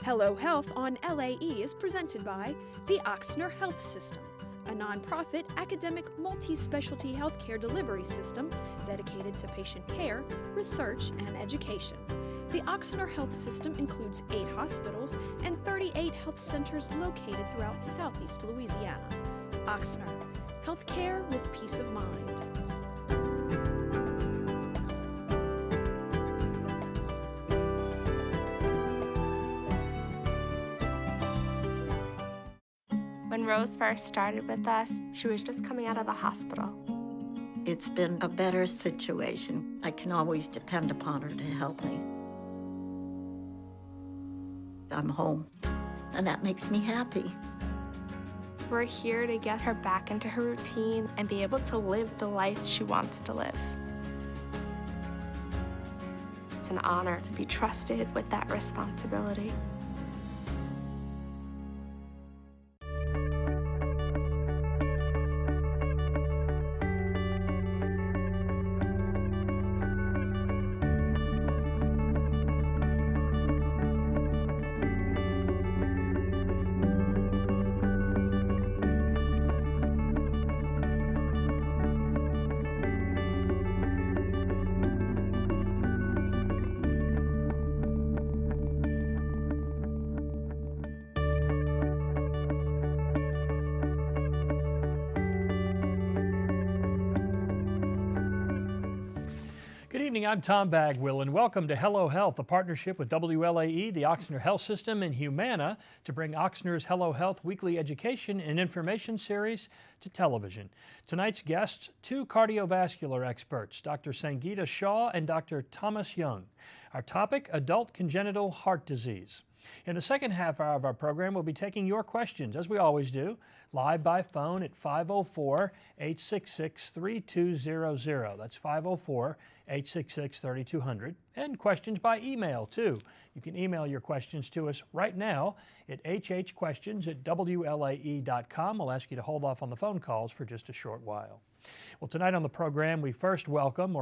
Hello Health on LAE is presented by the Ochsner Health System, a nonprofit academic multi-specialty healthcare delivery system dedicated to patient care, research, and education. The Ochsner Health System includes 8 hospitals and 38 health centers located throughout southeast Louisiana. Ochsner, healthcare with peace of mind. When Rose first started with us, she was just coming out of the hospital. It's been a better situation. I can always depend upon her to help me. I'm home, and that makes me happy. We're here to get her back into her routine and be able to live the life she wants to live. It's an honor to be trusted with that responsibility. Good evening, I'm Tom Bagwell, and welcome to Hello Health, a partnership with WLAE, the Ochsner Health System, and Humana to bring Ochsner's Hello Health weekly education and information series to television. Tonight's guests, 2 cardiovascular experts, Dr. Sangeeta Shah and Dr. Thomas Young. Our topic, adult congenital heart disease. In the second half hour of our program, we'll be taking your questions, as we always do, live by phone at 504-866-3200. That's 504-866-3200. And questions by email, too. You can email your questions to us right now at hhquestions@wlae.com. I'll ask you to hold off on the phone calls for just a short while. Well, tonight on the program, we first welcome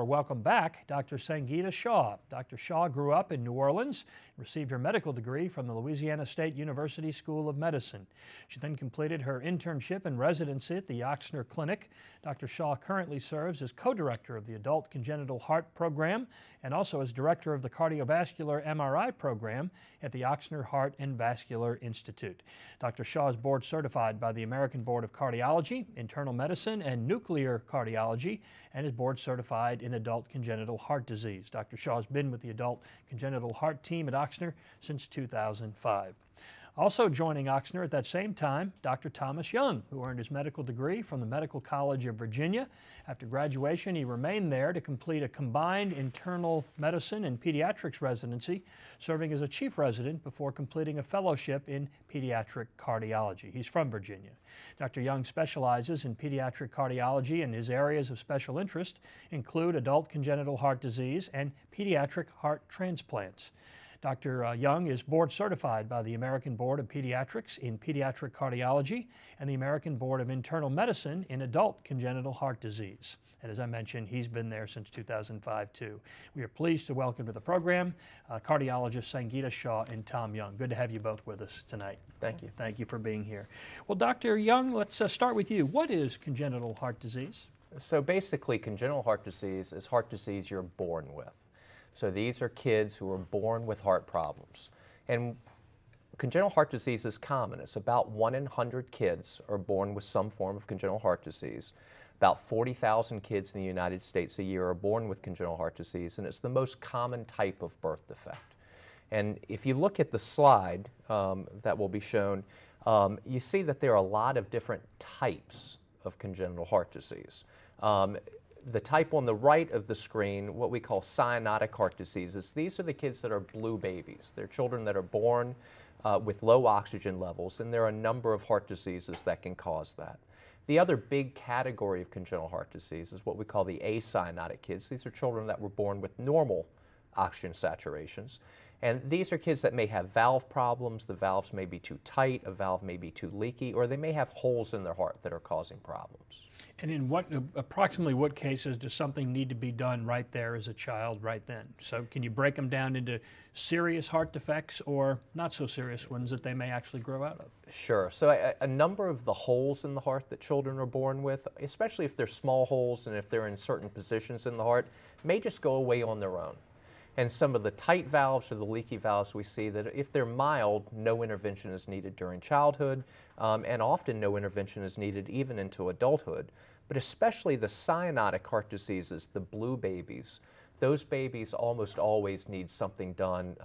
back Dr. Sangeeta Shah. Dr. Shah grew up in New Orleans, received her medical degree from the Louisiana State University School of Medicine. She then completed her internship and residency at the Ochsner Clinic. Dr. Shah currently serves as co-director of the Adult Congenital Heart Program and also as director of the Cardiovascular MRI Program at the Ochsner Heart and Vascular Institute. Dr. Shah is board certified by the American Board of Cardiology, Internal Medicine, and Nuclear Cardiology, and is board certified in adult congenital heart disease. Dr. Shah has been with the Adult Congenital Heart team at Ochsner since 2005. Also joining Ochsner at that same time, Dr. Thomas Young, who earned his medical degree from the Medical College of Virginia. After graduation, he remained there to complete a combined internal medicine and pediatrics residency, serving as a chief resident before completing a fellowship in pediatric cardiology. He's from Virginia. Dr. Young specializes in pediatric cardiology, and his areas of special interest include adult congenital heart disease and pediatric heart transplants. Dr. Young is board certified by the American Board of Pediatrics in Pediatric Cardiology and the American Board of Internal Medicine in Adult Congenital Heart Disease. And as I mentioned, he's been there since 2005 too. We are pleased to welcome to the program cardiologists Sangeeta Shah and Tom Young. Good to have you both with us tonight. Thank you. Thank you for being here. Well, Dr. Young, let's start with you. What is congenital heart disease? So basically, congenital heart disease is heart disease you're born with. So these are kids who are born with heart problems. And congenital heart disease is common. It's about 1 in 100 kids are born with some form of congenital heart disease. About 40,000 kids in the United States a year are born with congenital heart disease, and it's the most common type of birth defect. And if you look at the slide that will be shown, you see that there are a lot of different types of congenital heart disease. The type on the right of the screen, what we call cyanotic heart diseases, these are the kids that are blue babies. They're children that are born with low oxygen levels, and there are a number of heart diseases that can cause that. The other big category of congenital heart disease is what we call the acyanotic kids. These are children that were born with normal oxygen saturations. And these are kids that may have valve problems. The valves may be too tight, a valve may be too leaky, or they may have holes in their heart that are causing problems. And in approximately what cases does something need to be done right there as a child right then? So can you break them down into serious heart defects or not so serious ones that they may actually grow out of? Sure. So a number of the holes in the heart that children are born with, especially if they're small holes and if they're in certain positions in the heart, may just go away on their own. And some of the tight valves or the leaky valves, we see that if they're mild, no intervention is needed during childhood, and often no intervention is needed even into adulthood. But especially the cyanotic heart diseases, the blue babies, those babies almost always need something done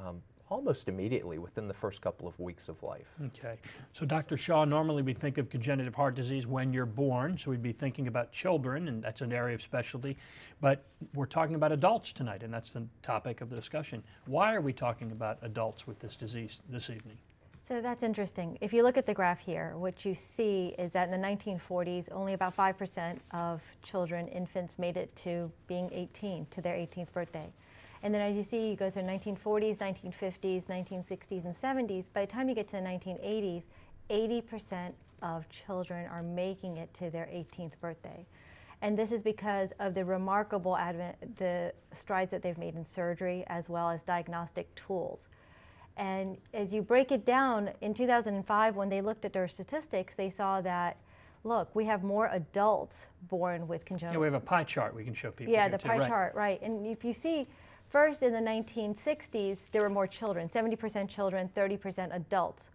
almost immediately within the first couple of weeks of life. Okay. So Dr. Shah, normally we think of congenital heart disease when you're born, so we'd be thinking about children, and that's an area of specialty. But we're talking about adults tonight, and that's the topic of the discussion. Why are we talking about adults with this disease this evening? So that's interesting. If you look at the graph here, what you see is that in the 1940s, only about 5% of children, infants, made it to being 18, to their 18th birthday. And then as you see, you go through 1940s, 1950s, 1960s, and 70s. By the time you get to the 1980s, 80% of children are making it to their 18th birthday. And this is because of the remarkable the strides that they've made in surgery as well as diagnostic tools. And as you break it down, in 2005, when they looked at their statistics, they saw that, look, we have more adults born with congenital. Yeah, we have a pie chart we can show people. Yeah, here the too, pie right. chart, right. And if you see, first in the 1960s, there were more children, 70% children, 30% adults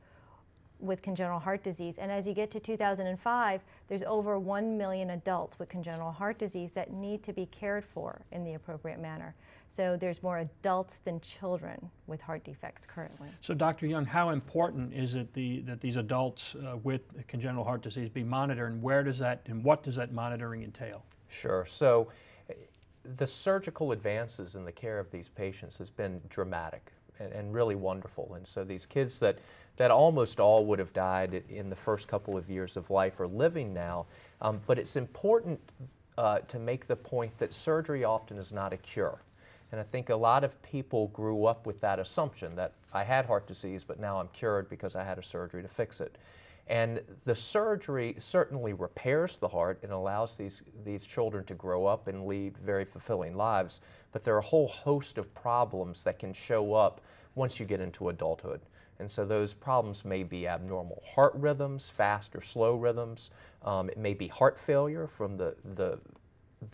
with congenital heart disease. And as you get to 2005, there's over 1 million adults with congenital heart disease that need to be cared for in the appropriate manner. So there's more adults than children with heart defects currently. So Dr. Young, how important is it that these adults with congenital heart disease be monitored, and where does that and what does that monitoring entail? Sure. So the surgical advances in the care of these patients has been dramatic and really wonderful. And so these kids that almost all would have died in the first couple of years of life are living now. But it's important to make the point that surgery often is not a cure. And I think a lot of people grew up with that assumption that I had heart disease, but now I'm cured because I had a surgery to fix it. And the surgery certainly repairs the heart and allows these children to grow up and lead very fulfilling lives. But there are a whole host of problems that can show up once you get into adulthood. And so those problems may be abnormal heart rhythms, fast or slow rhythms. It may be heart failure from the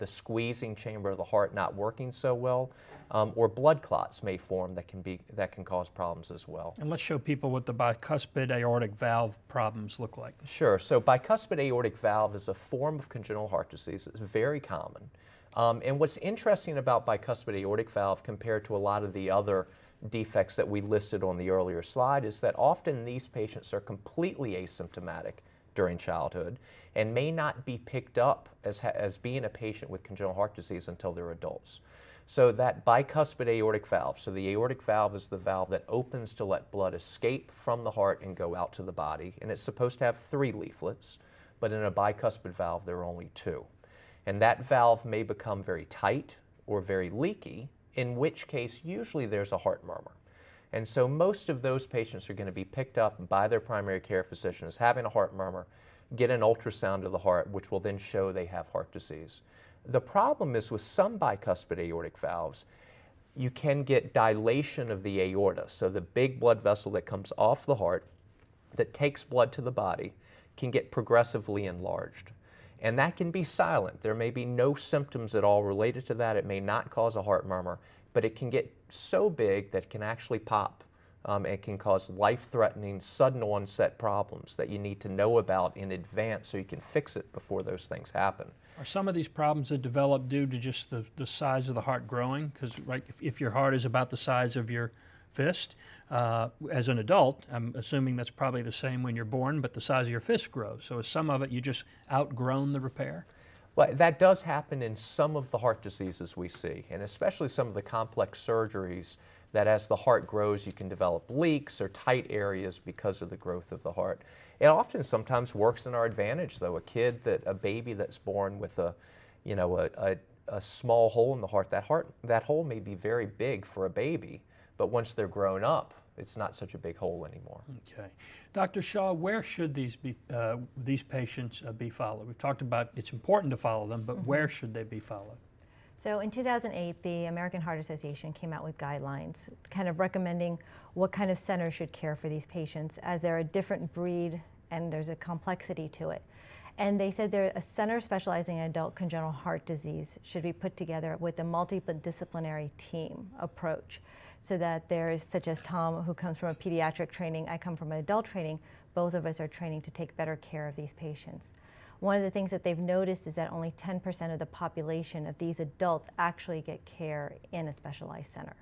squeezing chamber of the heart not working so well, or blood clots may form that can cause problems as well. And let's show people what the bicuspid aortic valve problems look like. Sure. So bicuspid aortic valve is a form of congenital heart disease. It's very common. And what's interesting about bicuspid aortic valve compared to a lot of the other defects that we listed on the earlier slide is that often these patients are completely asymptomatic during childhood and may not be picked up as being a patient with congenital heart disease until they're adults. So that bicuspid aortic valve, so the aortic valve is the valve that opens to let blood escape from the heart and go out to the body, and it's supposed to have 3 leaflets, but in a bicuspid valve there are only 2. And that valve may become very tight or very leaky, in which case usually there's a heart murmur. And so most of those patients are going to be picked up by their primary care physician as having a heart murmur, get an ultrasound of the heart, which will then show they have heart disease. The problem is with some bicuspid aortic valves, you can get dilation of the aorta, so the big blood vessel that comes off the heart that takes blood to the body can get progressively enlarged. And that can be silent. There may be no symptoms at all related to that. It may not cause a heart murmur, but it can get so big that it can actually pop. It can cause life-threatening, sudden onset problems that you need to know about in advance so you can fix it before those things happen. Are some of these problems that develop due to just the size of the heart growing? Because right, if your heart is about the size of your fist, as an adult, I'm assuming that's probably the same when you're born, but the size of your fist grows. So is some of it you just outgrown the repair? Well, that does happen in some of the heart diseases we see, and especially some of the complex surgeries that as the heart grows you can develop leaks or tight areas because of the growth of the heart. It often sometimes works in our advantage though. A baby that's born with a small hole in the heart, that hole may be very big for a baby, but once they're grown up, it's not such a big hole anymore. Okay. Dr. Shah, where should these patients be followed? We've talked about it's important to follow them, but where should they be followed? So in 2008, the American Heart Association came out with guidelines kind of recommending what kind of center should care for these patients, as they're a different breed and there's a complexity to it. And they said a center specializing in adult congenital heart disease should be put together with a multidisciplinary team approach, so that there's, such as Tom, who comes from a pediatric training, I come from an adult training, both of us are training to take better care of these patients. One of the things that they've noticed is that only 10% of the population of these adults actually get care in a specialized center.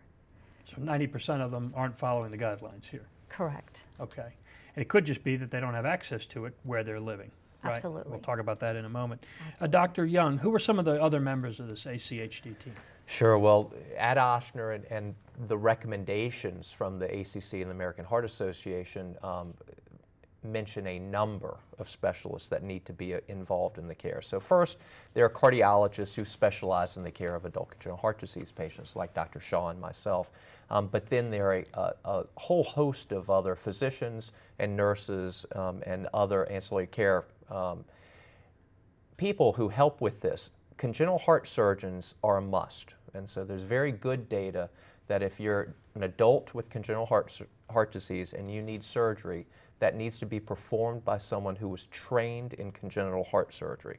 So 90% of them aren't following the guidelines here. Correct. Okay. And it could just be that they don't have access to it where they're living. Right? Absolutely. We'll talk about that in a moment. Absolutely. Dr. Young, who are some of the other members of this ACHD team? Sure. Well, at Ochsner and the recommendations from the ACC and the American Heart Association mention a number of specialists that need to be involved in the care. So first, there are cardiologists who specialize in the care of adult congenital heart disease patients, like Dr. Shah and myself. But then there are a whole host of other physicians and nurses and other ancillary care people who help with this. Congenital heart surgeons are a must, and so there's very good data that if you're an adult with congenital heart disease and you need surgery, that needs to be performed by someone who was trained in congenital heart surgery.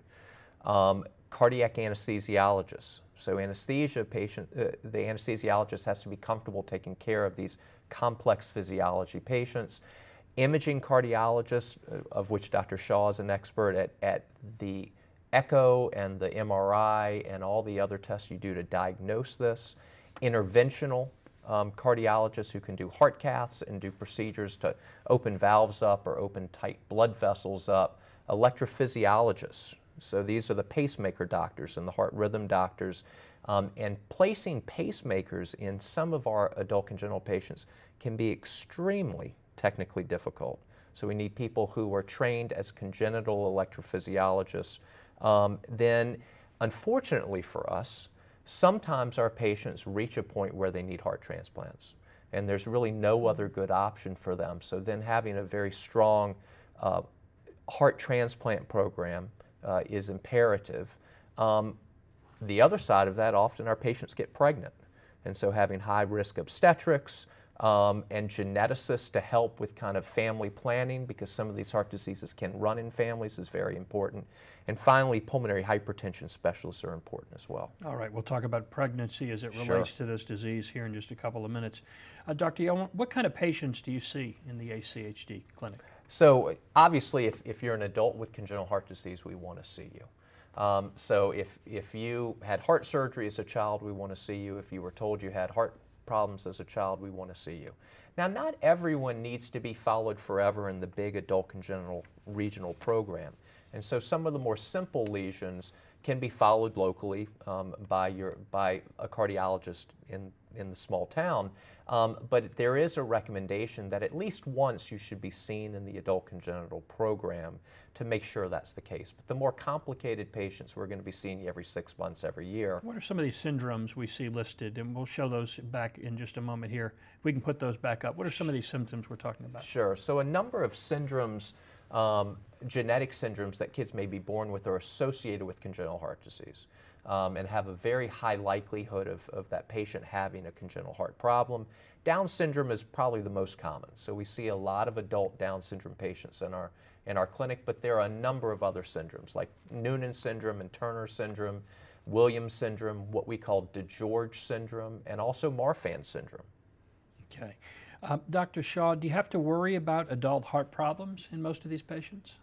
Cardiac anesthesiologists. So anesthesia patient, the anesthesiologist has to be comfortable taking care of these complex physiology patients. Imaging cardiologists, of which Dr. Shah is an expert at the echo and the MRI and all the other tests you do to diagnose this. Interventional cardiologists who can do heart caths and do procedures to open valves up or open tight blood vessels up. Electrophysiologists, so these are the pacemaker doctors and the heart rhythm doctors. And placing pacemakers in some of our adult congenital patients can be extremely technically difficult. So we need people who are trained as congenital electrophysiologists. Then, unfortunately for us, sometimes our patients reach a point where they need heart transplants, and there's really no other good option for them. So then having a very strong heart transplant program is imperative. The other side of that, often our patients get pregnant, and so having high-risk obstetrics and geneticists to help with kind of family planning, because some of these heart diseases can run in families, is very important. And finally, pulmonary hypertension specialists are important as well. All right, we'll talk about pregnancy as it relates to this disease here in just a couple of minutes. Dr. Young, what kind of patients do you see in the ACHD clinic? So obviously, if you're an adult with congenital heart disease, we want to see you. So if you had heart surgery as a child, we want to see you. If you were told you had heart problems as a child, we want to see you. Now, not everyone needs to be followed forever in the big adult congenital regional program. And so some of the more simple lesions can be followed locally by a cardiologist in the small town. But there is a recommendation that at least once you should be seen in the adult congenital program to make sure that's the case. But the more complicated patients, we're going to be seeing you every 6 months, every year. What are some of these syndromes we see listed? And we'll show those back in just a moment here. If we can put those back up. What are some of these symptoms we're talking about? Sure. So a number of syndromes, genetic syndromes that kids may be born with, are associated with congenital heart disease and have a very high likelihood of that patient having a congenital heart problem. Down syndrome is probably the most common. So we see a lot of adult Down syndrome patients in our clinic, but there are a number of other syndromes like Noonan syndrome and Turner syndrome, Williams syndrome, what we call DeGeorge syndrome, and also Marfan syndrome. Okay. Dr. Shah, do you have to worry about adult heart problems in most of these patients?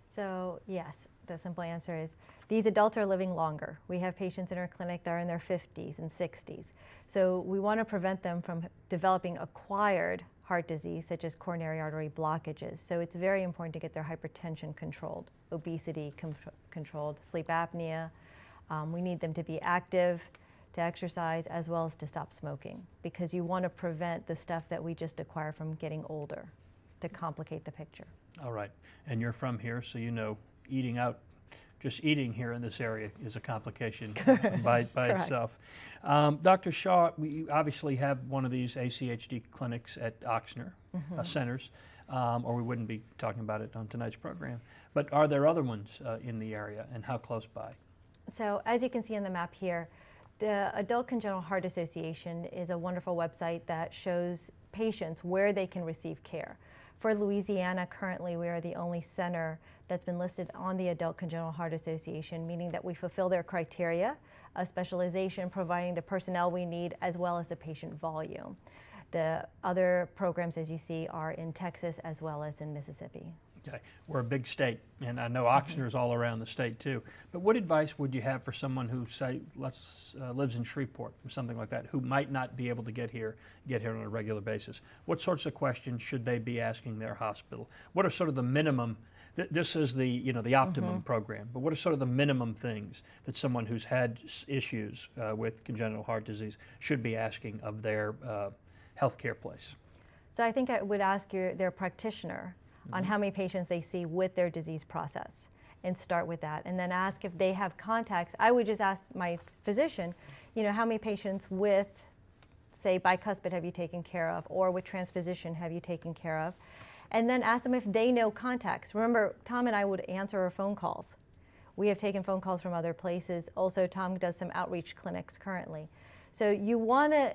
So yes, the simple answer is these adults are living longer. We have patients in our clinic that are in their 50s and 60s. So we want to prevent them from developing acquired heart disease, such as coronary artery blockages. So it's very important to get their hypertension controlled, obesity controlled, sleep apnea. We need them to be active, to exercise, as well as to stop smoking, because you want to prevent the stuff that we just acquire from getting older to complicate the picture. All right. And you're from here, so you know eating out just eating here in this area is a complication by itself. Dr. Shah, we obviously have one of these ACHD clinics at Ochsner centers, or we wouldn't be talking about it on tonight's program. But are there other ones in the area, and how close by? So as you can see on the map here, the Adult Congenital Heart Association is a wonderful website that shows patients where they can receive care. For Louisiana, currently we are the only center that's been listed on the Adult Congenital Heart Association, meaning that we fulfill their criteria of specialization, providing the personnel we need as well as the patient volume. The other programs, as you see, are in Texas as well as in Mississippi. Okay, we're a big state, and I know Ochsner's all around the state too. But what advice would you have for someone who, say, lives in Shreveport or something like that, who might not be able to get here on a regular basis? What sorts of questions should they be asking their hospital? What are sort of the minimum? This is the the optimum program, but what are sort of the minimum things that someone who's had issues with congenital heart disease should be asking of their healthcare place? So I think I would ask their practitioner on how many patients they see with their disease process, and start with that, and then ask if they have contacts. I would just ask my physician, how many patients with, say, bicuspid have you taken care of, or with transposition have you taken care of, and then ask them if they know contacts. Remember, Tom and I would answer our phone calls. We have taken phone calls from other places. Also, Tom does some outreach clinics currently. So you want to,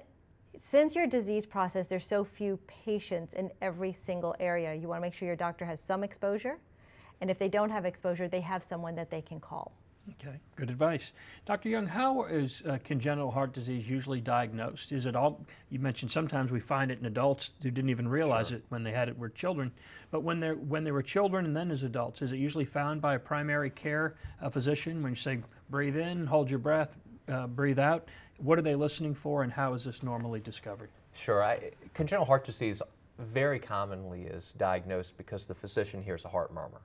since your disease process, there's so few patients in every single area, you want to make sure your doctor has some exposure, and if they don't have exposure, they have someone that they can call. Okay, good advice. Dr. Young, how is congenital heart disease usually diagnosed? Is it all, you mentioned sometimes we find it in adults who didn't even realize it when they had it were children, but when they were children and then as adults, is it usually found by a primary care physician when you say breathe in, hold your breath, breathe out? What are they listening for, and how is this normally discovered? Sure. Congenital heart disease very commonly is diagnosed because the physician hears a heart murmur.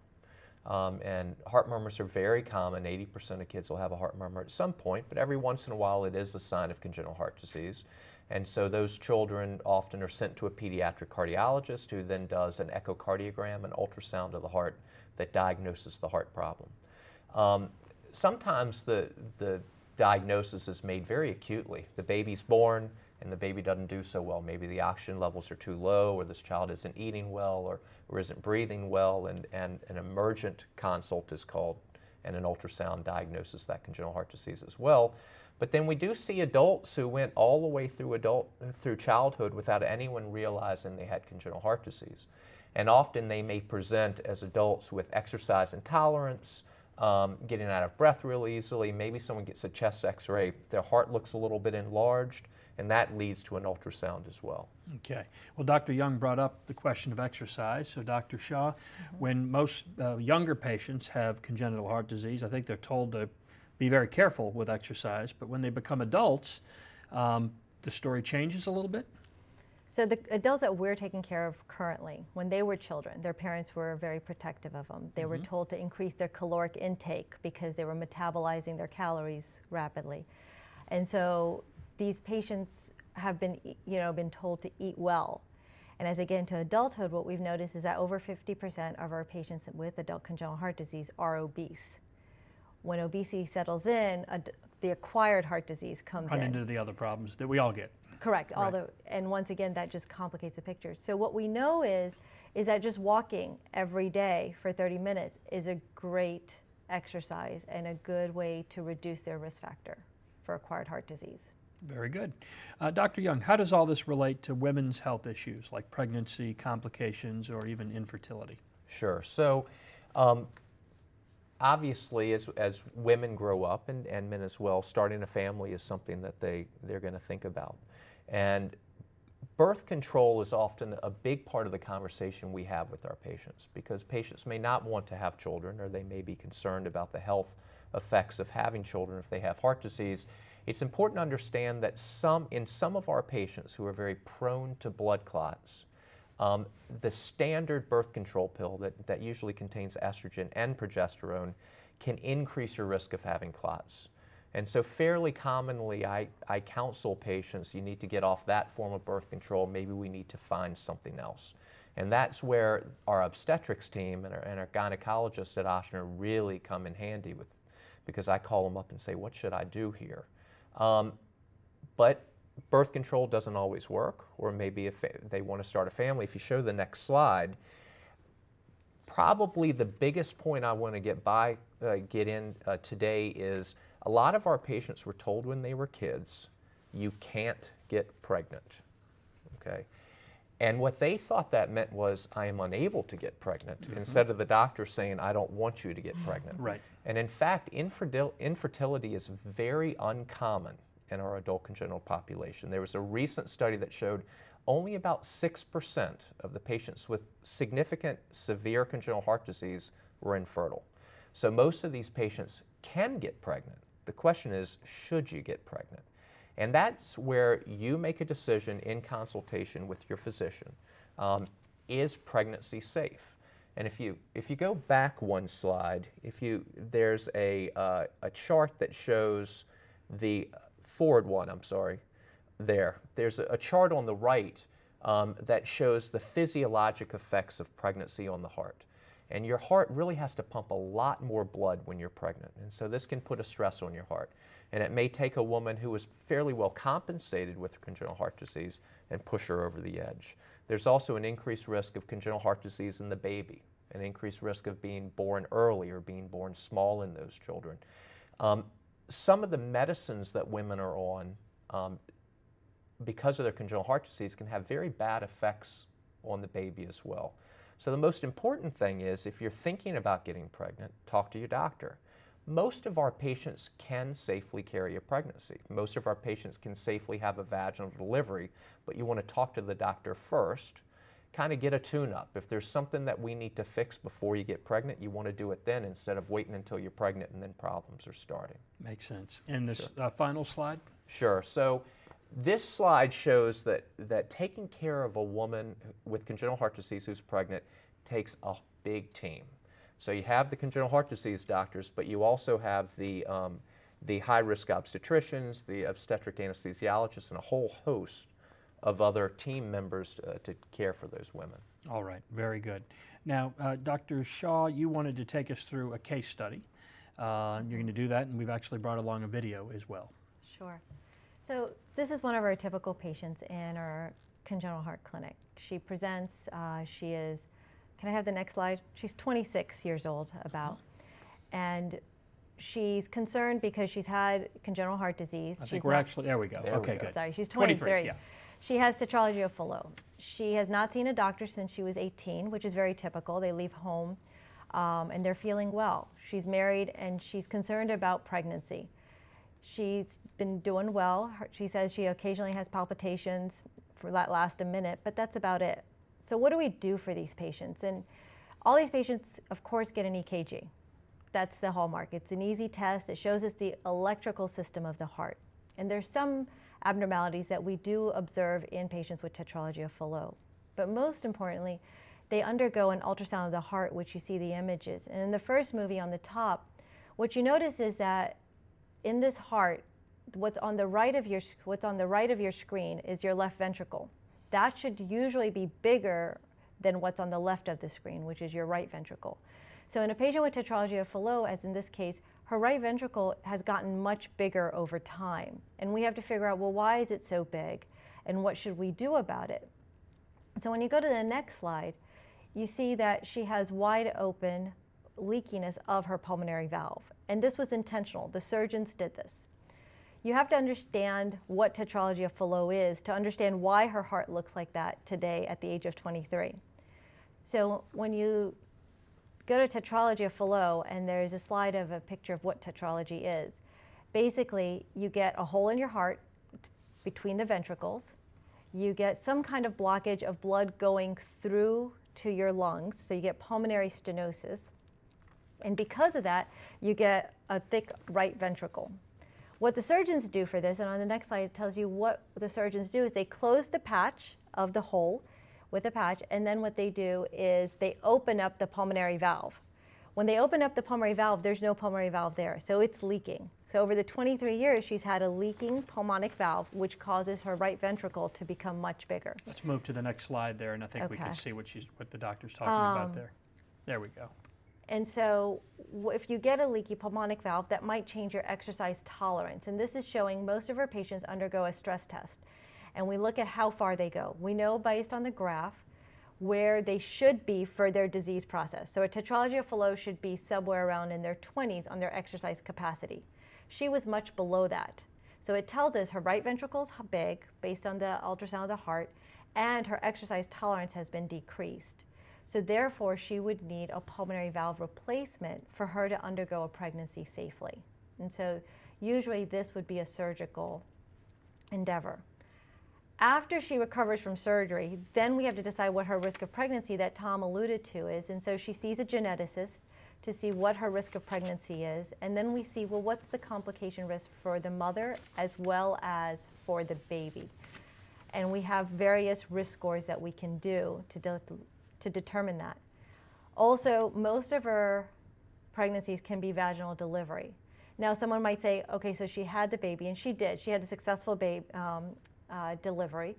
And heart murmurs are very common. 80% of kids will have a heart murmur at some point, but every once in a while it is a sign of congenital heart disease. And so those children often are sent to a pediatric cardiologist who then does an echocardiogram, an ultrasound of the heart that diagnoses the heart problem. Sometimes the diagnosis is made very acutely. The baby's born and the baby doesn't do so well. Maybe the oxygen levels are too low, or this child isn't eating well, or isn't breathing well, and an emergent consult is called, and an ultrasound diagnoses that congenital heart disease as well. But then we do see adults who went all the way through childhood without anyone realizing they had congenital heart disease. And often they may present as adults with exercise intolerance, getting out of breath real easily. Maybe someone gets a chest x-ray, their heart looks a little bit enlarged, and that leads to an ultrasound as well. Okay. Well, Dr. Young brought up the question of exercise. So, Dr. Shah, when most younger patients have congenital heart disease, I think they're told to be very careful with exercise, but when they become adults, the story changes a little bit? So the adults that we're taking care of currently, when they were children, their parents were very protective of them. They were told to increase their caloric intake because they were metabolizing their calories rapidly. And so these patients have been, been told to eat well. And as they get into adulthood, what we've noticed is that over 50% of our patients with adult congenital heart disease are obese. When obesity settles in, the acquired heart disease comes in. Run into the other problems that we all get. Correct. Right. And once again, that just complicates the picture. So what we know is that just walking every day for 30 minutes is a great exercise and a good way to reduce their risk factor for acquired heart disease. Very good. Dr. Young, how does all this relate to women's health issues like pregnancy, complications, or even infertility? Sure. So obviously, as women grow up, and men as well, starting a family is something that they're going to think about. And birth control is often a big part of the conversation we have with our patients, because patients may not want to have children, or they may be concerned about the health effects of having children if they have heart disease. It's important to understand that in some of our patients who are very prone to blood clots, the standard birth control pill that usually contains estrogen and progesterone can increase your risk of having clots. And so fairly commonly I counsel patients, you need to get off that form of birth control, maybe we need to find something else. And that's where our obstetrics team and our gynecologists at Ochsner really come in handy with, because I call them up and say, what should I do here? But birth control doesn't always work, or maybe if they want to start a family. If you show the next slide, probably the biggest point I want to get in today is a lot of our patients were told when they were kids, you can't get pregnant, okay? And what they thought that meant was, I am unable to get pregnant, instead of the doctor saying, I don't want you to get pregnant. Right. And in fact, infertility is very uncommon in our adult congenital population. There was a recent study that showed only about 6% of the patients with significant severe congenital heart disease were infertile. So most of these patients can get pregnant. The question is, should you get pregnant? And that's where you make a decision in consultation with your physician. Is pregnancy safe? And if you go back one slide, there's a chart that shows the forward one, I'm sorry, there's a chart on the right that shows the physiologic effects of pregnancy on the heart. And your heart really has to pump a lot more blood when you're pregnant. And so this can put a stress on your heart. And it may take a woman who is fairly well compensated with congenital heart disease and push her over the edge. There's also an increased risk of congenital heart disease in the baby, an increased risk of being born early or being born small in those children. Some of the medicines that women are on because of their congenital heart disease can have very bad effects on the baby as well. So the most important thing is, if you're thinking about getting pregnant, talk to your doctor. Most of our patients can safely carry a pregnancy. Most of our patients can safely have a vaginal delivery, but you want to talk to the doctor first, kind of get a tune-up. If there's something that we need to fix before you get pregnant, you want to do it then instead of waiting until you're pregnant and then problems are starting. Makes sense. And this final slide? Sure. So this slide shows that taking care of a woman with congenital heart disease who's pregnant takes a big team. So you have the congenital heart disease doctors, but you also have the high-risk obstetricians, the obstetric anesthesiologists, and a whole host of other team members to care for those women. All right, very good. Now, Dr. Shah, you wanted to take us through a case study. You're going to do that, and we've actually brought along a video as well. Sure. So this is one of our typical patients in our congenital heart clinic. She presents, she is, can I have the next slide? She's 26 years old about, and she's concerned because she's had congenital heart disease. I think we're actually, there we go. Okay, good. Sorry, she's 23. Yeah. She has tetralogy of Fallot. She has not seen a doctor since she was 18, which is very typical. They leave home and they're feeling well. She's married and she's concerned about pregnancy. She's been doing well. She says she occasionally has palpitations for that last a minute, but that's about it. So what do we do for these patients? And all these patients, of course, get an EKG. That's the hallmark. It's an easy test. It shows us the electrical system of the heart. And there's some abnormalities that we do observe in patients with tetralogy of Fallot. But most importantly, they undergo an ultrasound of the heart, which you see the images. And in the first movie on the top, what you notice is that in this heart, what's on the right of your screen is your left ventricle. That should usually be bigger than what's on the left of the screen, which is your right ventricle. So in a patient with tetralogy of Fallot, as in this case, her right ventricle has gotten much bigger over time. And we have to figure out, well, why is it so big? And what should we do about it? So when you go to the next slide, you see that she has wide open leakiness of her pulmonary valve. And this was intentional. The surgeons did this. You have to understand what tetralogy of Fallot is to understand why her heart looks like that today at the age of 23. So when you go to tetralogy of Fallot, and there's a slide of a picture of what tetralogy is, basically you get a hole in your heart between the ventricles. You get some kind of blockage of blood going through to your lungs, so you get pulmonary stenosis. And because of that, you get a thick right ventricle. What the surgeons do for this, and on the next slide it tells you what the surgeons do, is they close the patch of the hole with a patch, and then what they do is they open up the pulmonary valve. When they open up the pulmonary valve, there's no pulmonary valve there, so it's leaking. So over the 23 years, she's had a leaking pulmonic valve, which causes her right ventricle to become much bigger. Let's move to the next slide there, and I think we can Okay. see what the doctor's talking about there. There we go. And so if you get a leaky pulmonic valve, that might change your exercise tolerance. And this is showing most of our patients undergo a stress test. And we look at how far they go. We know based on the graph where they should be for their disease process. So a tetralogy of Fallot should be somewhere around in their 20s on their exercise capacity. She was much below that. So it tells us her right ventricle is big based on the ultrasound of the heart, and her exercise tolerance has been decreased. So therefore, she would need a pulmonary valve replacement for her to undergo a pregnancy safely. And so usually this would be a surgical endeavor. After she recovers from surgery, then we have to decide what her risk of pregnancy that Tom alluded to is. And so she sees a geneticist to see what her risk of pregnancy is. And then we see, well, what's the complication risk for the mother as well as for the baby? And we have various risk scores that we can do to determine that. Also, most of her pregnancies can be vaginal delivery. Now, someone might say, okay, so she had the baby, and she did. She had a successful delivery.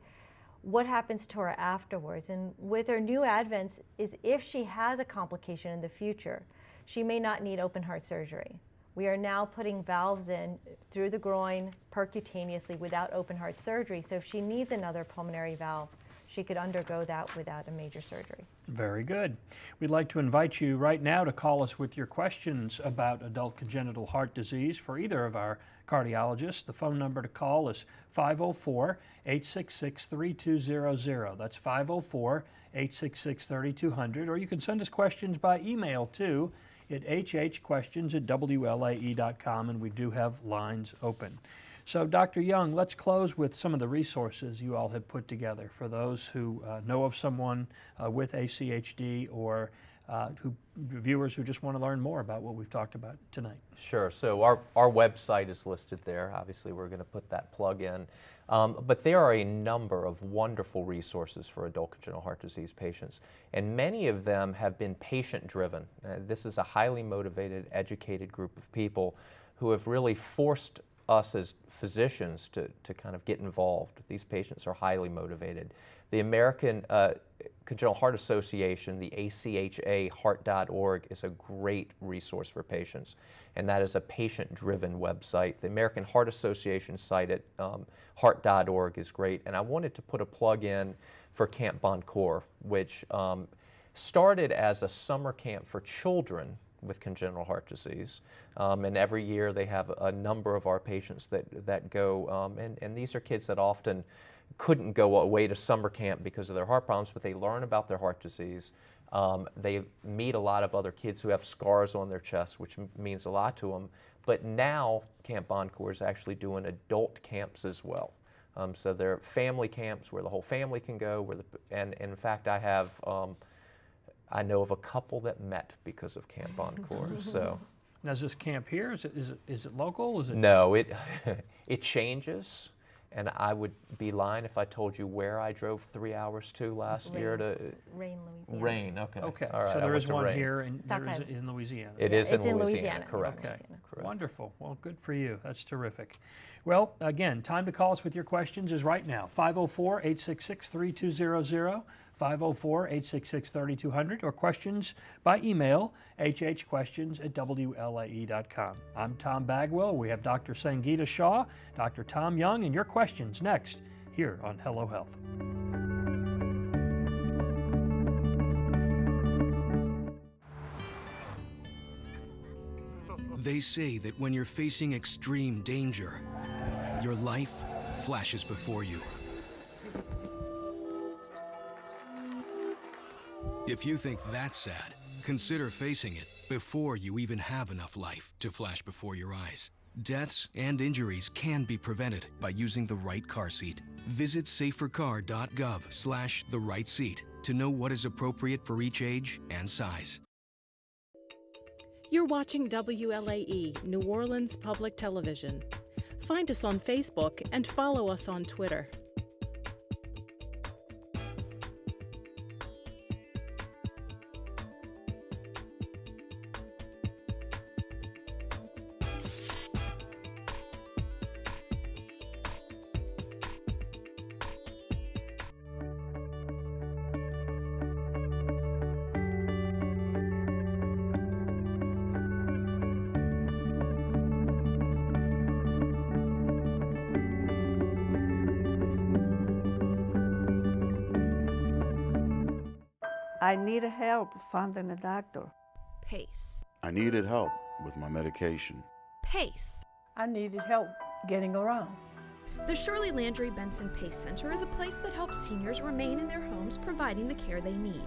What happens to her afterwards? And with her new advents is if she has a complication in the future, she may not need open heart surgery. We are now putting valves in through the groin percutaneously without open heart surgery. So if she needs another pulmonary valve, she could undergo that without a major surgery. Very good. We'd like to invite you right now to call us with your questions about adult congenital heart disease for either of our cardiologists. The phone number to call is 504-866-3200. That's 504-866-3200. Or you can send us questions by email too at hhquestions@wlae.com, and we do have lines open. So, Dr. Young, let's close with some of the resources you all have put together for those who know of someone with ACHD or viewers who just want to learn more about what we've talked about tonight. Sure. So our website is listed there. Obviously, we're going to put that plug in. But there are a number of wonderful resources for adult congenital heart disease patients, and many of them have been patient-driven. This is a highly motivated, educated group of people who have really forced us as physicians to kind of get involved. These patients are highly motivated. The American Congenital Heart Association, the ACHA heart.org, is a great resource for patients, and that is a patient-driven website. The American Heart Association site at heart.org is great, and I wanted to put a plug in for Camp Bon Coeur, which started as a summer camp for children with congenital heart disease, and every year they have a number of our patients that go, and these are kids that often couldn't go away to summer camp because of their heart problems, but they learn about their heart disease. They meet a lot of other kids who have scars on their chest, which means a lot to them. But now Camp Bon Coeur is actually doing adult camps as well. So they're family camps where the whole family can go. And in fact, I know of a couple that met because of Camp Bon Coeur. So. Now, is this camp here? Is it local? Is it? No, it changes. And I would be lying if I told you where I drove 3 hours to last year to Rayne, Louisiana. Rayne, okay. Okay, All right, so there is one Rayne. here and there is in Louisiana. It is in Louisiana, correct. Okay, Correct. wonderful. Well, good for you. That's terrific. Well, again, time to call us with your questions is right now. 504-866-3200, 504-866-3200, or questions by email, hhquestions@wlae.com. I'm Tom Bagwell. We have Dr. Sangeeta Shah, Dr. Tom Young, and your questions next here on Hello Health. They say that when you're facing extreme danger, your life flashes before you. If you think that's sad, consider facing it before you even have enough life to flash before your eyes. Deaths and injuries can be prevented by using the right car seat. Visit safercar.gov/the-right-seat to know what is appropriate for each age and size. You're watching WLAE, New Orleans Public Television. Find us on Facebook and follow us on Twitter. I needed help finding a doctor. PACE. I needed help with my medication. PACE. I needed help getting around. The Shirley Landry Benson PACE Center is a place that helps seniors remain in their homes, providing the care they need.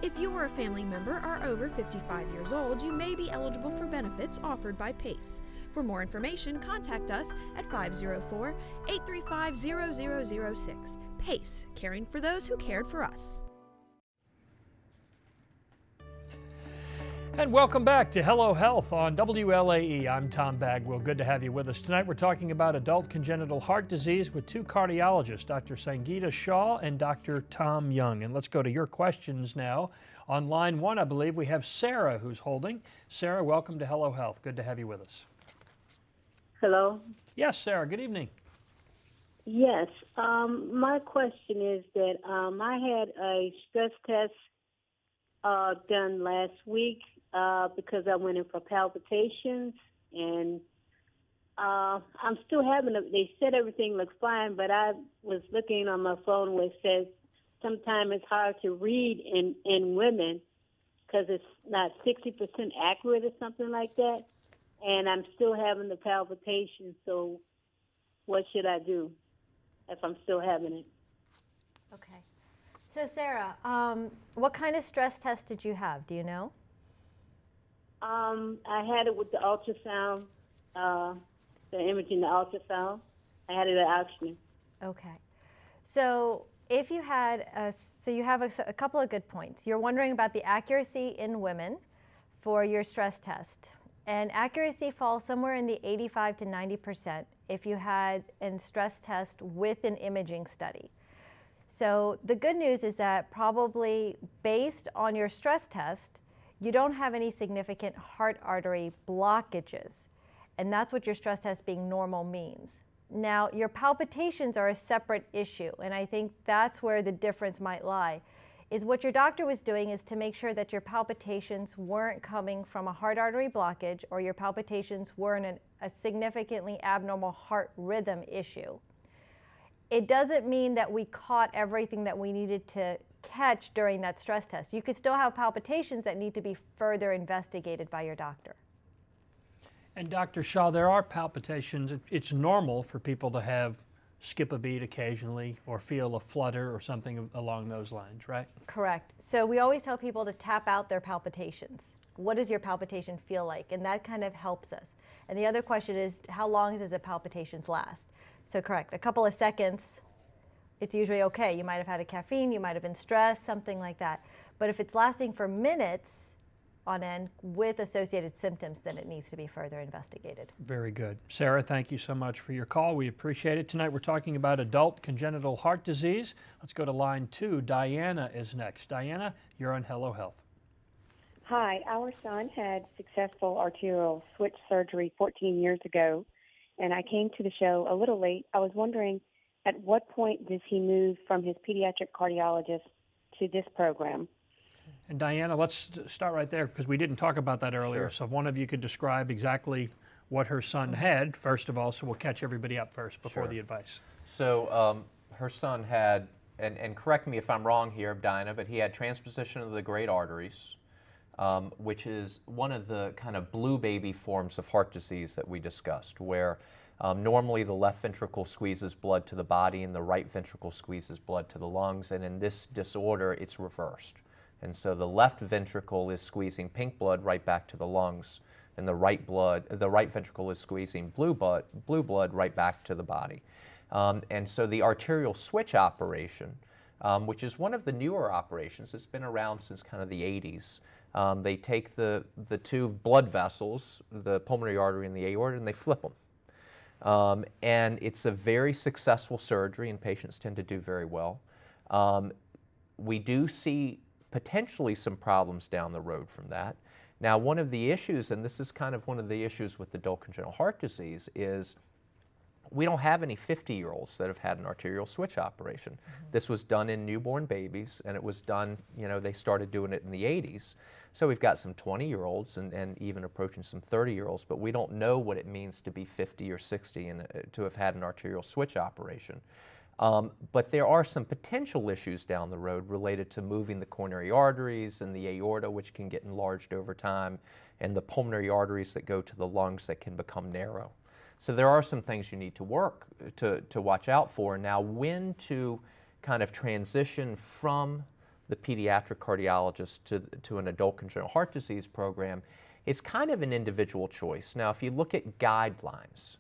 If you or a family member are over 55 years old, you may be eligible for benefits offered by PACE. For more information, contact us at 504-835-0006. PACE, caring for those who cared for us. And welcome back to Hello Health on WLAE. I'm Tom Bagwell. Good to have you with us. Tonight we're talking about adult congenital heart disease with two cardiologists, Dr. Sangeeta Shah and Dr. Tom Young. And let's go to your questions now. On line one, I believe we have Sarah who's holding. Sarah, welcome to Hello Health. Good to have you with us. Hello? Yes, Sarah, good evening. Yes. My question is that I had a stress test done last week because I went in for palpitations, and I'm still having they said everything looks fine, but I was looking on my phone where it says sometimes it's hard to read in women because it's not 60% accurate or something like that, and I'm still having the palpitations, so what should I do if I'm still having it? Okay. So Sarah, what kind of stress test did you have? Do you know? I had it with the ultrasound, the imaging, the ultrasound. I had it at Oxygen. Okay. So if you had, so you have a couple of good points. You're wondering about the accuracy in women for your stress test. And accuracy falls somewhere in the 85 to 90% if you had a stress test with an imaging study. So the good news is that probably based on your stress test, you don't have any significant heart artery blockages. And that's what your stress test being normal means. Now, your palpitations are a separate issue, and I think that's where the difference might lie, is what your doctor was doing is to make sure that your palpitations weren't coming from a heart artery blockage or your palpitations weren't a significantly abnormal heart rhythm issue. It doesn't mean that we caught everything that we needed to catch during that stress test. You could still have palpitations that need to be further investigated by your doctor. And Dr. Shah, there are palpitations. It's normal for people to have skip a beat occasionally or feel a flutter or something along those lines, right? Correct. So we always tell people to tap out their palpitations. What does your palpitation feel like? And that kind of helps us. And the other question is, how long does the palpitations last? So correct, a couple of seconds, it's usually okay. You might have had a caffeine, you might have been stressed, something like that. But if it's lasting for minutes on end with associated symptoms, then it needs to be further investigated. Very good. Sarah, thank you so much for your call. We appreciate it. Tonight we're talking about adult congenital heart disease. Let's go to line 2. Diana is next. Diana, you're on Hello Health. Hi, our son had successful arterial switch surgery 14 years ago, and I came to the show a little late. I was wondering, at what point does he move from his pediatric cardiologist to this program? And Diana, let's start right there because we didn't talk about that earlier. Sure. So if one of you could describe exactly what her son had, first of all, so we'll catch everybody up first before the advice. So her son had, and correct me if I'm wrong here, Diana, but he had transposition of the great arteries, which is one of the kind of blue baby forms of heart disease that we discussed, where normally the left ventricle squeezes blood to the body and the right ventricle squeezes blood to the lungs, and in this disorder it's reversed. And so the left ventricle is squeezing pink blood right back to the lungs, and the right ventricle is squeezing blue blood right back to the body. And so the arterial switch operation, which is one of the newer operations, it's been around since kind of the 80s. They take the two blood vessels, the pulmonary artery and the aorta, and they flip them. And it's a very successful surgery, and patients tend to do very well. We do see potentially some problems down the road from that. Now, one of the issues, and this is kind of one of the issues with adult congenital heart disease, is we don't have any 50-year-olds that have had an arterial switch operation. Mm-hmm. This was done in newborn babies, and it was done, you know, they started doing it in the 80s. So we've got some 20-year-olds and even approaching some 30-year-olds, but we don't know what it means to be 50 or 60 and to have had an arterial switch operation. But there are some potential issues down the road related to moving the coronary arteries and the aorta, which can get enlarged over time, and the pulmonary arteries that go to the lungs that can become narrow. So there are some things you need to watch out for. Now, when to kind of transition from the pediatric cardiologist to an adult congenital heart disease program, it's kind of an individual choice. Now, if you look at guidelines,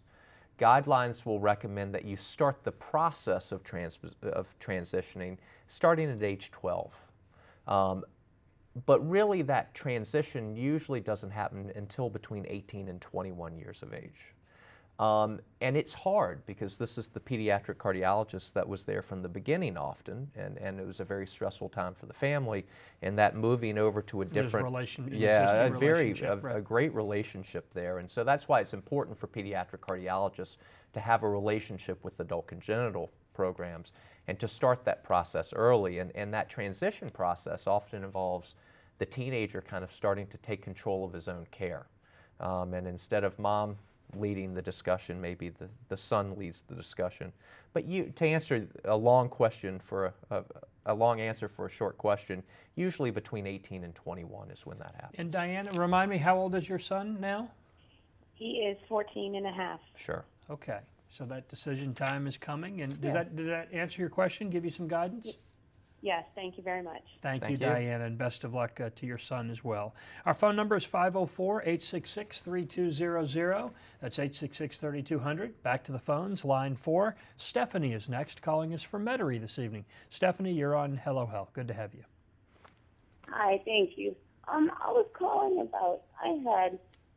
guidelines will recommend that you start the process of transitioning starting at age 12. But really that transition usually doesn't happen until between 18 and 21 years of age. And it's hard because this is the pediatric cardiologist that was there from the beginning often, and it was a very stressful time for the family, and that moving over to a different, a great relationship there. And so that's why it's important for pediatric cardiologists to have a relationship with adult congenital programs and to start that process early. And that transition process often involves the teenager kind of starting to take control of his own care. And instead of mom leading the discussion, maybe the son leads the discussion. But to answer a long question for a long answer for a short question, usually between 18 and 21 is when that happens. And Diana, remind me, how old is your son now? He is 14 and a half. Sure. Okay, so that decision time is coming. And did that answer your question, give you some guidance? Yes, thank you very much. Thank you, Diana, and best of luck to your son as well. Our phone number is 504-866-3200. That's 866-3200. Back to the phones, line 4. Stephanie is next, calling us from Metairie this evening. Stephanie, you're on Hello Health. Good to have you. Hi, thank you. I was calling about,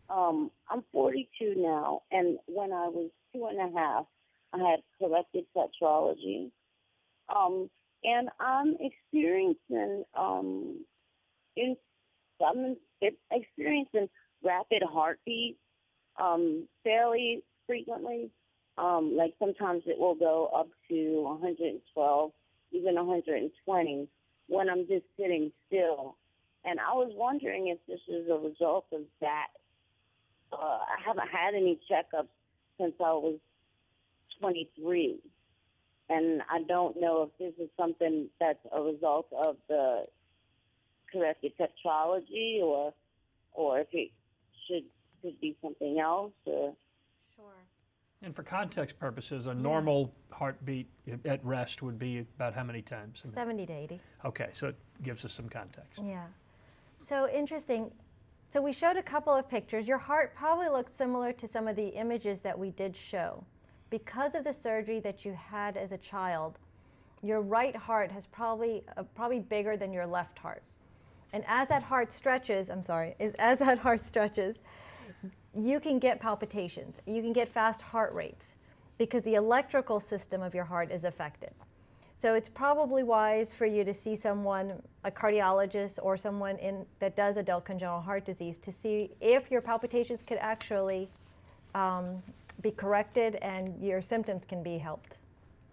I'm 42 now, and when I was 2.5, I had corrected tetralogy. And I'm experiencing rapid heartbeat fairly frequently. Like sometimes it will go up to 112, even 120 when I'm just sitting still. And I was wondering if this is a result of that. I haven't had any checkups since I was 23. And I don't know if this is something that's a result of the corrected tetralogy or if it could be something else. Or. Sure. And for context purposes, a normal heartbeat at rest would be about how many times? 70 to 80. Okay, so it gives us some context. Yeah. So interesting. So we showed a couple of pictures. Your heart probably looks similar to some of the images that we did show. Because of the surgery that you had as a child, your right heart has probably bigger than your left heart. And as that heart stretches, you can get palpitations. You can get fast heart rates because the electrical system of your heart is affected. So it's probably wise for you to see someone, a cardiologist or someone that does adult congenital heart disease, to see if your palpitations could actually be corrected and your symptoms can be helped.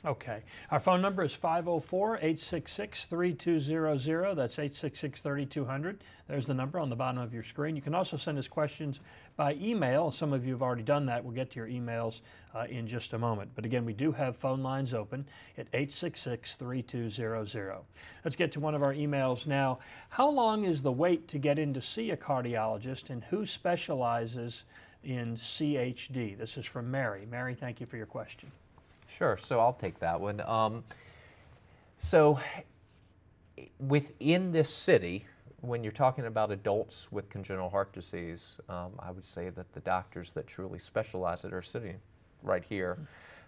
Okay. Our phone number is 504-866-3200. That's 866-3200. There's the number on the bottom of your screen. You can also send us questions by email. Some of you have already done that. We'll get to your emails in just a moment. But again, we do have phone lines open at 866-3200. Let's get to one of our emails now. How long is the wait to get in to see a cardiologist, and who specializes in CHD? This is from Mary. Mary, thank you for your question. Sure, so I'll take that one. So within this city, when you're talking about adults with congenital heart disease, I would say that the doctors that truly specialize it are sitting right here.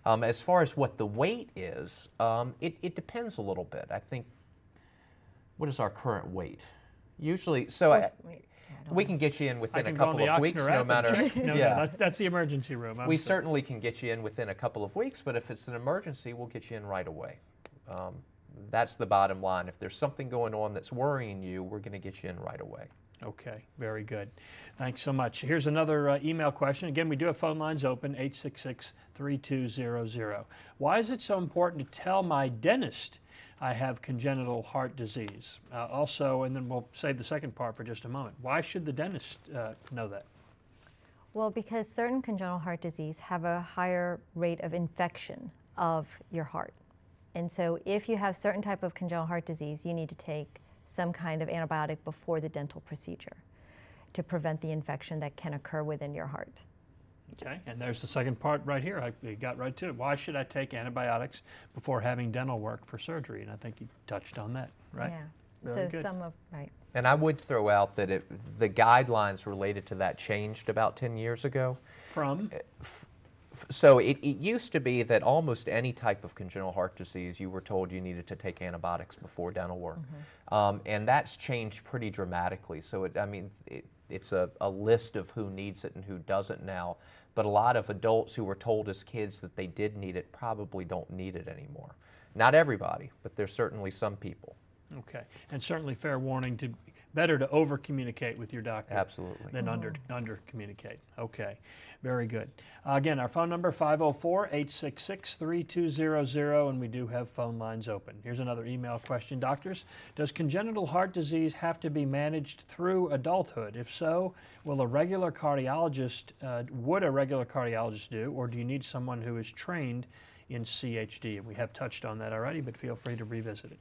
As far as what the wait is, it depends a little bit. I think, what is our current wait? Usually, we can get you in within a couple of weeks, no matter. That's the emergency room. We certainly can get you in within a couple of weeks, but if it's an emergency, we'll get you in right away. That's the bottom line. If there's something going on that's worrying you, we're going to get you in right away. Okay, very good. Thanks so much. Here's another email question. Again, we do have phone lines open, 866-3200. Why is it so important to tell my dentist I have congenital heart disease? Also, and then we'll save the second part for just a moment, why should the dentist know that? Well, because certain congenital heart disease have a higher rate of infection of your heart. And so if you have certain type of congenital heart disease, you need to take some kind of antibiotic before the dental procedure to prevent the infection that can occur within your heart. Okay, and there's the second part right here. I got right to it. Why should I take antibiotics before having dental work for surgery? And I think you touched on that, right? Yeah. Very So good. right. And I would throw out that the guidelines related to that changed about 10 years ago. From? So it used to be that almost any type of congenital heart disease, you were told you needed to take antibiotics before dental work. And that's changed pretty dramatically. So, it's a list of who needs it and who doesn't now. But a lot of adults who were told as kids that they did need it probably don't need it anymore. Not everybody, but there's certainly some people. Okay, and certainly fair warning better to over communicate with your doctor. Absolutely. Than under communicate. Okay, very good. Again, our phone number 504-866-3200, and we do have phone lines open. Here's another email question. Doctors, does congenital heart disease have to be managed through adulthood? If so, would a regular cardiologist do, or do you need someone who is trained in CHD? And we have touched on that already, but feel free to revisit it.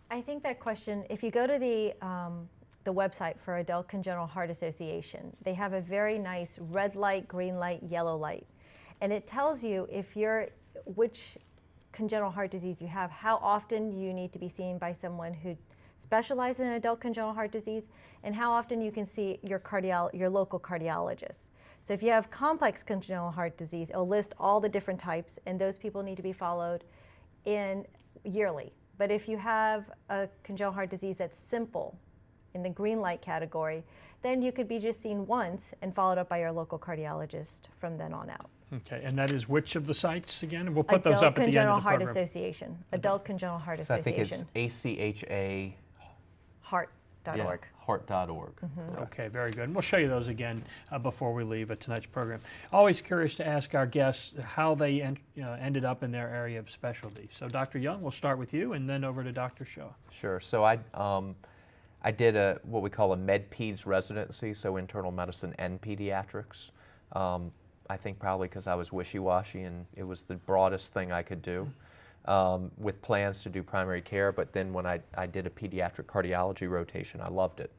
I think that question, if you go to the website for Adult Congenital Heart Association, they have a very nice red light, green light, yellow light. And it tells you which congenital heart disease you have, how often you need to be seen by someone who specializes in adult congenital heart disease, and how often you can see your local cardiologist. So if you have complex congenital heart disease, it'll list all the different types, and those people need to be followed yearly. But if you have a congenital heart disease that's simple, in the green light category, then you could be just seen once and followed up by your local cardiologist from then on out. Okay, and that is which of the sites again? We'll put those up at the end of the program. Adult Congenital Heart Association. Adult Congenital Heart Association. I think it's ACHA. Heart.org. Heart.org. Okay, very good. And we'll show you those again before we leave tonight's program. Always curious to ask our guests how they ended up in their area of specialty. So Dr. Young, we'll start with you and then over to Dr. Shah. Sure. So I did what we call a med-peds residency, so internal medicine and pediatrics. I think probably because I was wishy-washy and it was the broadest thing I could do. With plans to do primary care, but then when I did a pediatric cardiology rotation, I loved it.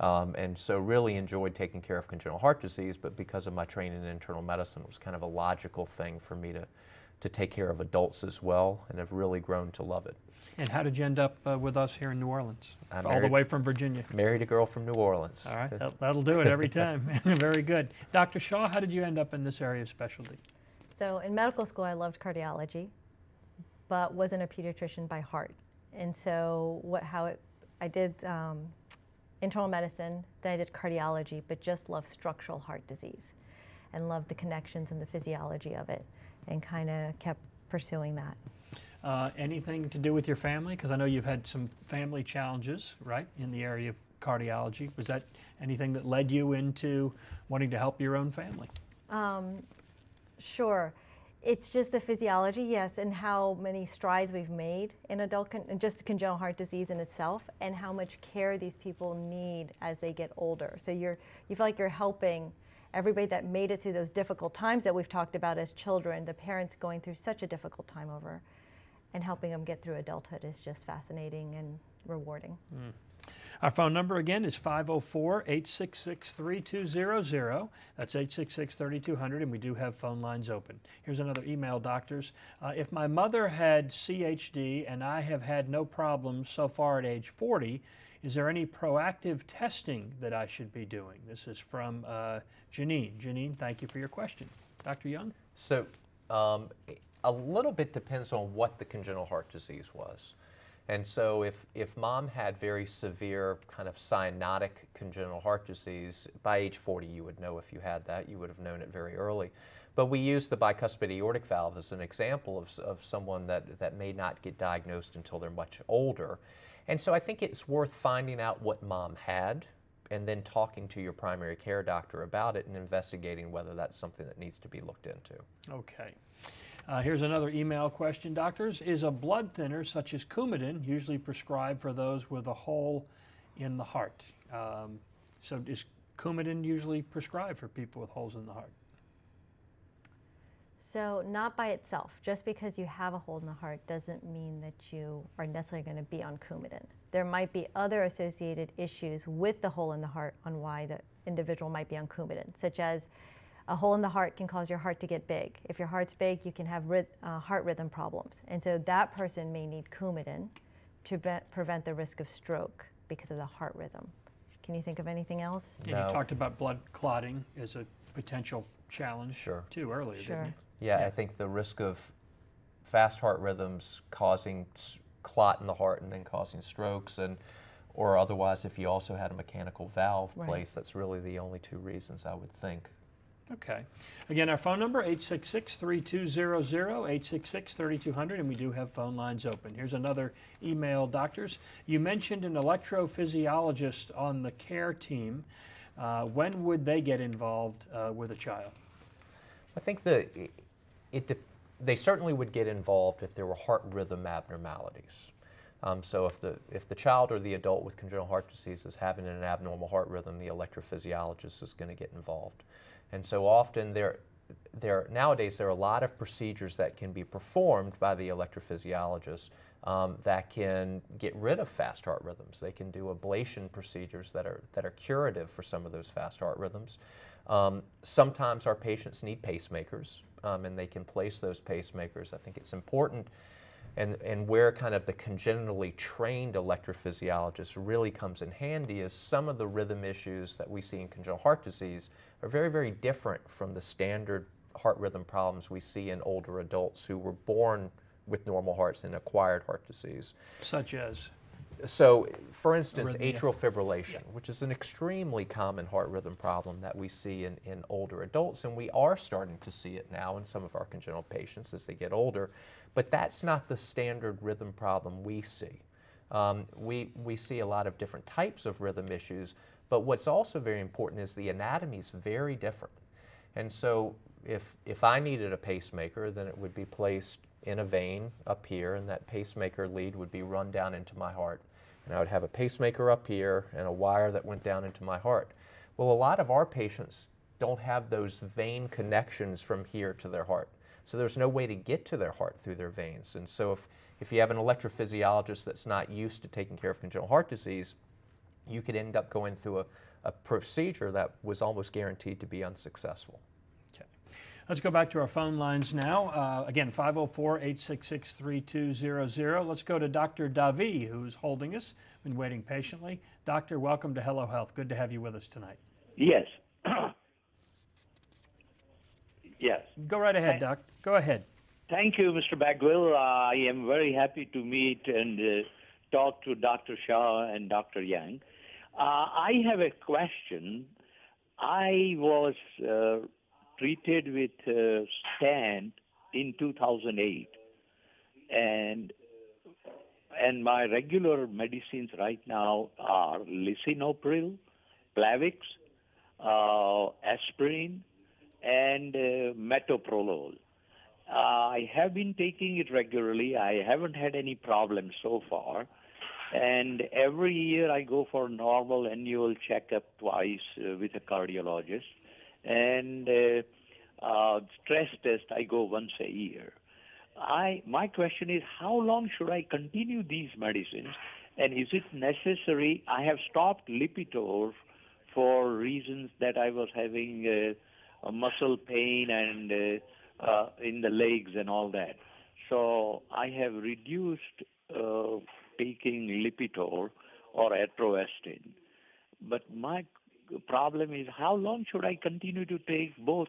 And so really enjoyed taking care of congenital heart disease, but because of my training in internal medicine, it was kind of a logical thing for me to take care of adults as well, and have really grown to love it. And how did you end up with us here in New Orleans? All the way from Virginia. Married a girl from New Orleans. All right, that'll do it every time. Very good. Dr. Shah, how did you end up in this area of specialty? So in medical school, I loved cardiology, but wasn't a pediatrician by heart. And so I did internal medicine, then I did cardiology, but just loved structural heart disease and loved the connections and the physiology of it, and kind of kept pursuing that. Anything to do with your family? Because I know you've had some family challenges, right, in the area of cardiology. Was that anything that led you into wanting to help your own family? Sure. It's just the physiology, yes, and how many strides we've made in just congenital heart disease in itself, and how much care these people need as they get older. So you feel like you're helping everybody that made it through those difficult times that we've talked about as children, the parents going through such a difficult time over, and helping them get through adulthood is just fascinating and rewarding. Our phone number again is 504-866-3200. That's 866-3200, and we do have phone lines open. Here's another email, doctors. If my mother had CHD and I have had no problems so far at age 40, is there any proactive testing that I should be doing? This is from Janine. Janine, thank you for your question. Dr. Young? So a little bit depends on what the congenital heart disease was. And so if mom had very severe kind of cyanotic congenital heart disease, by age 40 you would know if you had that. You would have known it very early. But we use the bicuspid aortic valve as an example of someone that may not get diagnosed until they're much older. And so I think it's worth finding out what mom had and then talking to your primary care doctor about it and investigating whether that's something that needs to be looked into. Okay. Here's another email question, doctors. Is a blood thinner such as Coumadin usually prescribed for those with a hole in the heart? So is Coumadin usually prescribed for people with holes in the heart? So not by itself. Just because you have a hole in the heart doesn't mean that you are necessarily going to be on Coumadin. There might be other associated issues with the hole in the heart on why the individual might be on Coumadin, such as a hole in the heart can cause your heart to get big. If your heart's big, you can have heart rhythm problems. And so that person may need Coumadin to prevent the risk of stroke because of the heart rhythm. Can you think of anything else? And you talked about blood clotting as a potential challenge too earlier, didn't you? Yeah, I think the risk of fast heart rhythms causing clot in the heart and then causing strokes, or otherwise if you also had a mechanical valve placed, that's really the only two reasons I would think. Okay. Again, our phone number, 866-3200, 866-3200, and we do have phone lines open. Here's another email, doctors. You mentioned an electrophysiologist on the care team. When would they get involved with a child? I think that they certainly would get involved if there were heart rhythm abnormalities. So if the child or the adult with congenital heart disease is having an abnormal heart rhythm, the electrophysiologist is going to get involved. And so often nowadays there are a lot of procedures that can be performed by the electrophysiologist that can get rid of fast heart rhythms. They can do ablation procedures that are curative for some of those fast heart rhythms. Sometimes our patients need pacemakers, and they can place those pacemakers. I think it's important, and where kind of the congenitally trained electrophysiologist really comes in handy is some of the rhythm issues that we see in congenital heart disease are very, very different from the standard heart rhythm problems we see in older adults who were born with normal hearts and acquired heart disease. Such as? So, for instance, Arrhythmia. atrial fibrillation, which is an extremely common heart rhythm problem that we see in older adults, and we are starting to see it now in some of our congenital patients as they get older, but that's not the standard rhythm problem we see. We see a lot of different types of rhythm issues, but what's also very important is the anatomy is very different. And so if I needed a pacemaker, then it would be placed in a vein up here, and that pacemaker lead would be run down into my heart. And I would have a pacemaker up here and a wire that went down into my heart. Well, a lot of our patients don't have those vein connections from here to their heart. So there's no way to get to their heart through their veins. And so if you have an electrophysiologist that's not used to taking care of congenital heart disease, you could end up going through a procedure that was almost guaranteed to be unsuccessful. Okay. Let's go back to our phone lines now. Again, 504-866-3200. Let's go to Dr. Davi, who's holding us, been waiting patiently. Doctor, welcome to Hello Health. Good to have you with us tonight. Yes. Yes. Go right ahead, Doc. Go ahead. Thank you, Mr. Bagwell. I am very happy to meet and talk to Dr. Shah and Dr. Yang. I have a question. I was treated with stent in 2008, and my regular medicines right now are lisinopril, Plavix, aspirin, and metoprolol. I have been taking it regularly. I haven't had any problems so far. And every year I go for normal annual checkup twice with a cardiologist. And stress test, I go once a year. My question is, how long should I continue these medicines? And is it necessary? I have stopped Lipitor for reasons that I was having a muscle pain and in the legs and all that. So I have reduced taking Lipitor or Atorvastatin. But my problem is, how long should I continue to take both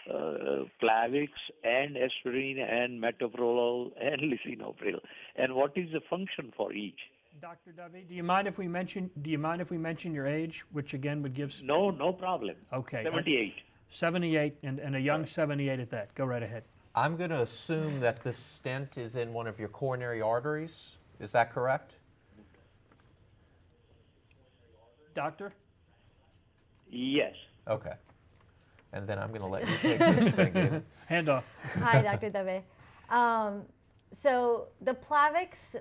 Plavix and aspirin and metoprolol and lisinopril? And what is the function for each? Dr. Davi, do you mind if we mention your age, which again would give? No problem. Okay. 78. 78, and a young 78 at that. Go right ahead. I'm going to assume that this stent is in one of your coronary arteries. Is that correct? Doctor? Yes. Okay. And then I'm going to let you take this thing. Hand off. Hi, Dr. Dave. So the Plavix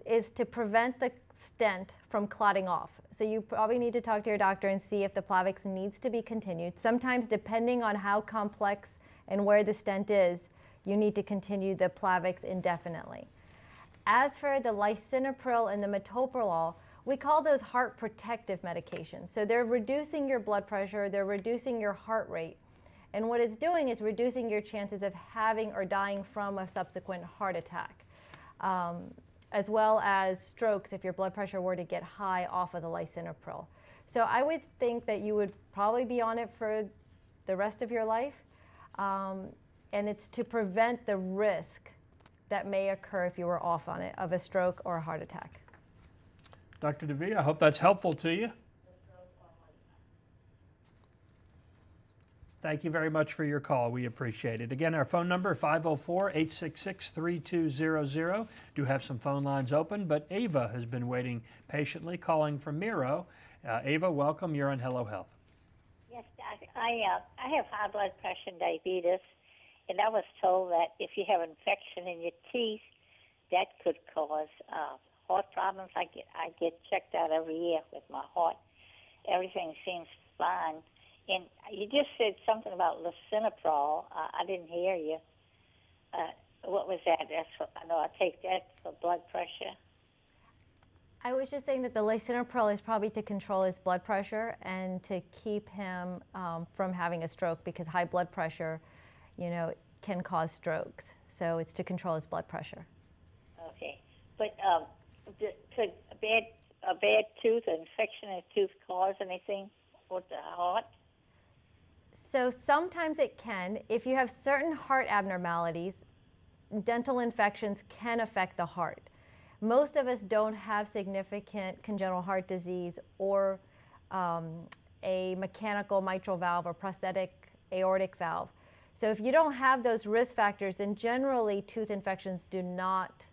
is to prevent the stent from clotting off. So you probably need to talk to your doctor and see if the Plavix needs to be continued. Sometimes, depending on how complex And where the stent is, you need to continue the Plavix indefinitely. As for the lisinopril and the metoprolol, we call those heart protective medications. So they're reducing your blood pressure, they're reducing your heart rate. And what it's doing is reducing your chances of having or dying from a subsequent heart attack, as well as strokes if your blood pressure were to get high off of the lisinopril. So I would think that you would probably be on it for the rest of your life. And it's to prevent the risk that may occur if you were off on it of a stroke or a heart attack. Dr. DeVille, I hope that's helpful to you. Thank you very much for your call. We appreciate it. Again, our phone number, 504-866-3200. Do have some phone lines open, but Ava has been waiting patiently, calling from Miro. Ava, welcome. You're on Hello Health. Yes, Doc. I have high blood pressure and diabetes, and I was told that if you have infection in your teeth, that could cause heart problems. I get checked out every year with my heart. Everything seems fine. And you just said something about lisinopril. I didn't hear you. What was that? I know I take that for blood pressure. I was just saying that the lisinopril is probably to control his blood pressure and to keep him from having a stroke, because high blood pressure, can cause strokes. So it's to control his blood pressure. Okay. But could a bad tooth, an infection in a tooth cause anything with the heart? So sometimes it can. If you have certain heart abnormalities, dental infections can affect the heart. Most of us don't have significant congenital heart disease or a mechanical mitral valve or prosthetic aortic valve. So if you don't have those risk factors, then generally tooth infections do not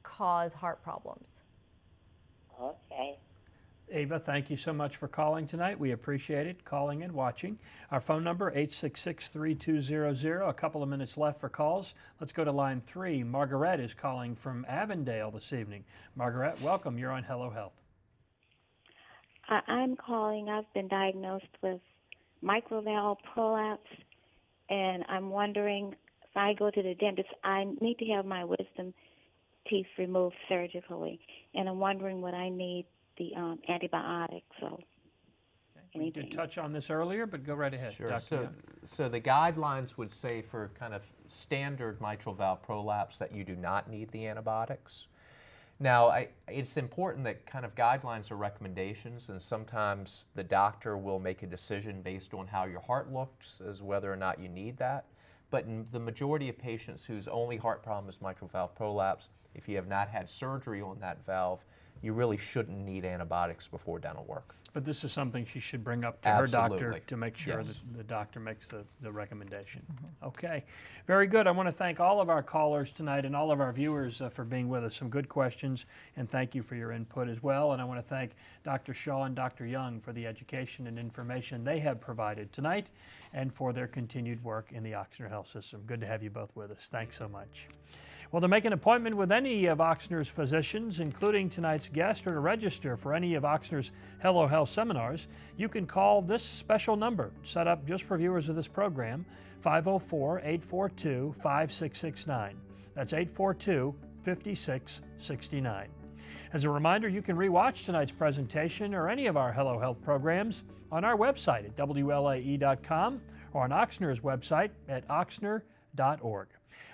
cause heart problems. Okay. Ava, thank you so much for calling tonight. We appreciate it, calling and watching. Our phone number, 866-3200. A couple of minutes left for calls. Let's go to line 3. Margaret is calling from Avondale this evening. Margaret, welcome. You're on Hello Health. I'm calling. I've been diagnosed with microvalve prolapse, and I'm wondering if I go to the dentist, I need to have my wisdom teeth removed surgically, and I'm wondering what I need the antibiotics. So we did touch on this earlier, but go right ahead. Sure. Dr. So the guidelines would say for kind of standard mitral valve prolapse that you do not need the antibiotics. Now, it's important that kind of guidelines are recommendations, and sometimes the doctor will make a decision based on how your heart looks as whether or not you need that. But in the majority of patients whose only heart problem is mitral valve prolapse, if you have not had surgery on that valve, you really shouldn't need antibiotics before dental work. But this is something she should bring up to Absolutely. her doctor to make sure Yes. that the doctor makes the recommendation. Okay, very good. I want to thank all of our callers tonight and all of our viewers for being with us. Some good questions, and thank you for your input as well. And I want to thank Dr. Shaw and Dr. Young for the education and information they have provided tonight and for their continued work in the Oxnard Health System. Good to have you both with us. Thanks so much. Well, to make an appointment with any of Oxnard's physicians, including tonight's guest, or to register for any of Oxnard's Hello Health seminars, you can call this special number, set up just for viewers of this program, 504-842-5669. That's 842-5669. As a reminder, you can rewatch tonight's presentation or any of our Hello Health programs on our website at WLAE.com or on Oxnard's website at oxnard.org.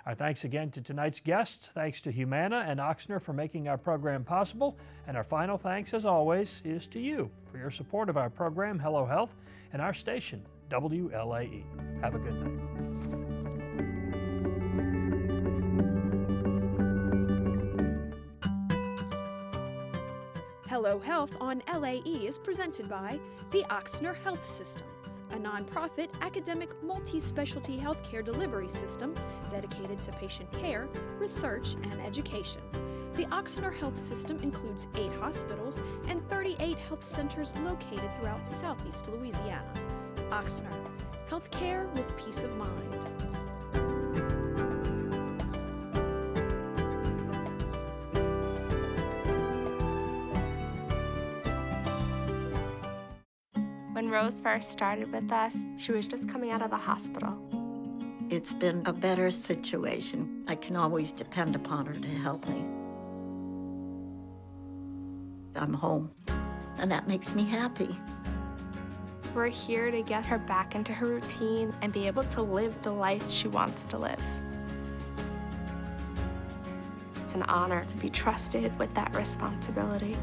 Our thanks again to tonight's guests. Thanks to Humana and Oxnard for making our program possible. And our final thanks, as always, is to you for your support of our program, Hello Health, and our station, WLAE. Have a good night. Hello Health on LAE is presented by the Oxnard Health System, a nonprofit academic multi-specialty healthcare delivery system dedicated to patient care, research, and education. The Oxnard Health System includes 8 hospitals and 38 health centers located throughout southeast Louisiana. Oxnard, healthcare with peace of mind. When Rose first started with us, she was just coming out of the hospital. It's been a better situation. I can always depend upon her to help me. I'm home, and that makes me happy. We're here to get her back into her routine and be able to live the life she wants to live. It's an honor to be trusted with that responsibility.